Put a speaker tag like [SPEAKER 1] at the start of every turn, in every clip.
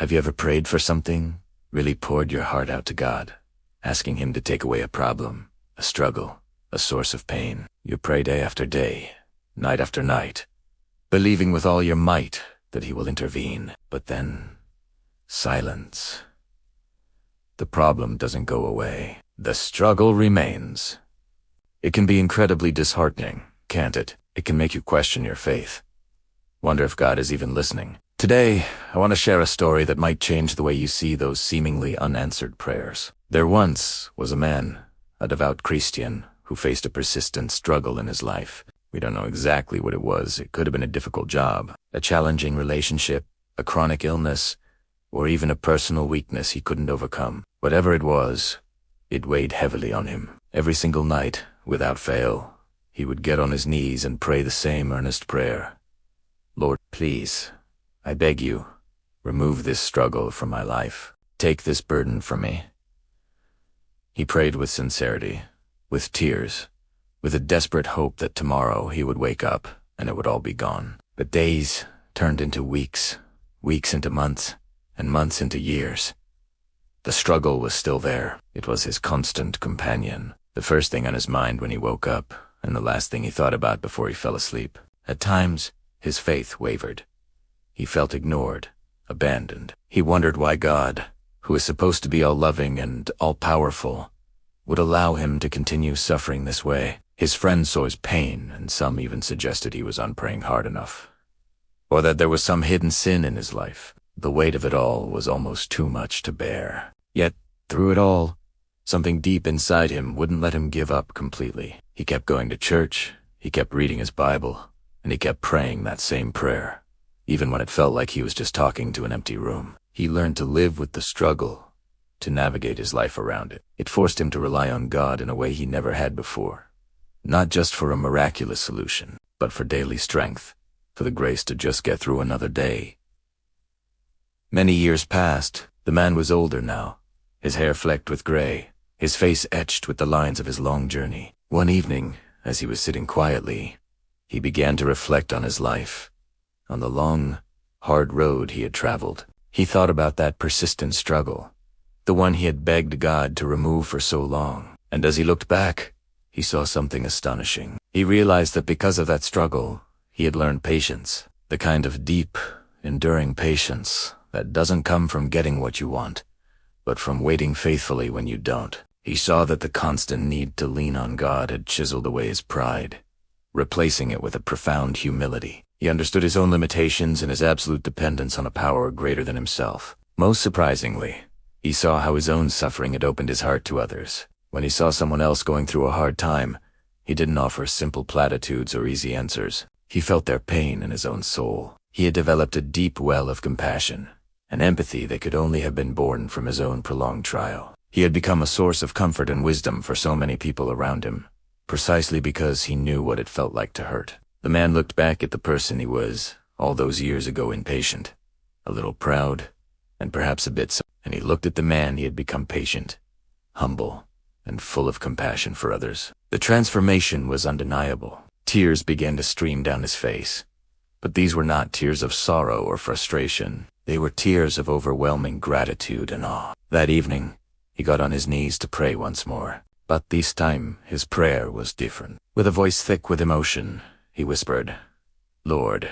[SPEAKER 1] Have you ever prayed for something? Really poured your heart out to God, asking Him to take away a problem, a struggle, a source of pain. You pray day after day, night after night, believing with all your might that He will intervene. But then, silence. The problem doesn't go away. The struggle remains. It can be incredibly disheartening, can't it? It can make you question your faith. Wonder if God is even listening. Today, I want to share a story that might change the way you see those seemingly unanswered prayers. There once was a man, a devout Christian, who faced a persistent struggle in his life. We don't know exactly what it was. It could have been a difficult job, a challenging relationship, a chronic illness, or even a personal weakness he couldn't overcome. Whatever it was, it weighed heavily on him. Every single night, without fail, he would get on his knees and pray the same earnest prayer. Lord, please, I beg you, remove this struggle from my life. Take this burden from me. He prayed with sincerity, with tears, with a desperate hope that tomorrow he would wake up and it would all be gone. But days turned into weeks, weeks into months, and months into years. The struggle was still there. It was his constant companion, the first thing on his mind when he woke up, and the last thing he thought about before he fell asleep. At times, his faith wavered. He felt ignored, abandoned. He wondered why God, who is supposed to be all-loving and all-powerful, would allow him to continue suffering this way. His friends saw his pain, and some even suggested he was not praying hard enough, or that there was some hidden sin in his life. The weight of it all was almost too much to bear. Yet, through it all, something deep inside him wouldn't let him give up completely. He kept going to church, he kept reading his Bible, and he kept praying that same prayer. Even when it felt like he was just talking to an empty room. He learned to live with the struggle, to navigate his life around it. It forced him to rely on God in a way he never had before. Not just for a miraculous solution, but for daily strength, for the grace to just get through another day. Many years passed. The man was older now, his hair flecked with gray, his face etched with the lines of his long journey. One evening, as he was sitting quietly, he began to reflect on his life, on the long, hard road he had traveled. He thought about that persistent struggle, the one he had begged God to remove for so long. And as he looked back, he saw something astonishing. He realized that because of that struggle, he had learned patience, the kind of deep, enduring patience that doesn't come from getting what you want, but from waiting faithfully when you don't. He saw that the constant need to lean on God had chiseled away his pride, replacing it with a profound humility. He understood his own limitations and his absolute dependence on a power greater than himself. Most surprisingly, he saw how his own suffering had opened his heart to others. When he saw someone else going through a hard time, he didn't offer simple platitudes or easy answers. He felt their pain in his own soul. He had developed a deep well of compassion, an empathy that could only have been born from his own prolonged trial. He had become a source of comfort and wisdom for so many people around him, precisely because he knew what it felt like to hurt. The man looked back at the person he was, all those years ago impatient, a little proud, and perhaps a bit and he looked at the man he had become patient, humble, and full of compassion for others. The transformation was undeniable. Tears began to stream down his face. But these were not tears of sorrow or frustration. They were tears of overwhelming gratitude and awe. That evening, he got on his knees to pray once more. But this time, his prayer was different. With a voice thick with emotion, he whispered, "Lord,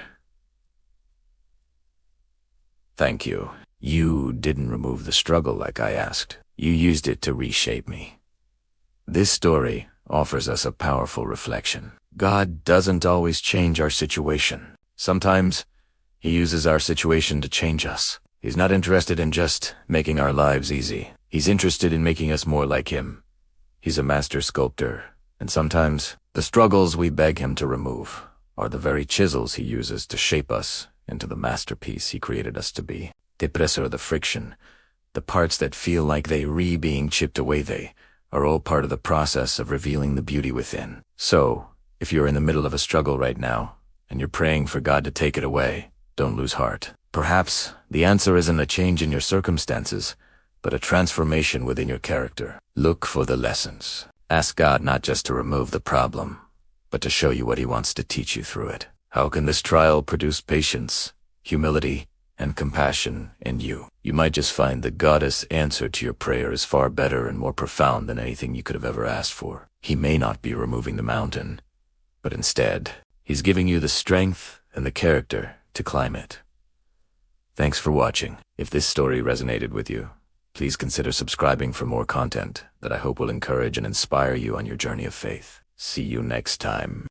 [SPEAKER 1] thank you. You didn't remove the struggle like I asked. You used it to reshape me." This story offers us a powerful reflection. God doesn't always change our situation. Sometimes, He uses our situation to change us. He's not interested in just making our lives easy. He's interested in making us more like Him. He's a master sculptor, and sometimes the struggles we beg Him to remove are the very chisels He uses to shape us into the masterpiece He created us to be. The pressure, the friction, the parts that feel like being chipped away, they are all part of the process of revealing the beauty within. So, if you're in the middle of a struggle right now, and you're praying for God to take it away, don't lose heart. Perhaps the answer isn't a change in your circumstances, but a transformation within your character. Look for the lessons. Ask God not just to remove the problem, but to show you what He wants to teach you through it. How can this trial produce patience, humility, and compassion in you. You might just find the Goddess' answer to your prayer is far better and more profound than anything you could have ever asked for. He may not be removing the mountain, but instead, He's giving you the strength and the character to climb it. Thanks for watching. If this story resonated with you, please consider subscribing for more content that I hope will encourage and inspire you on your journey of faith. See you next time.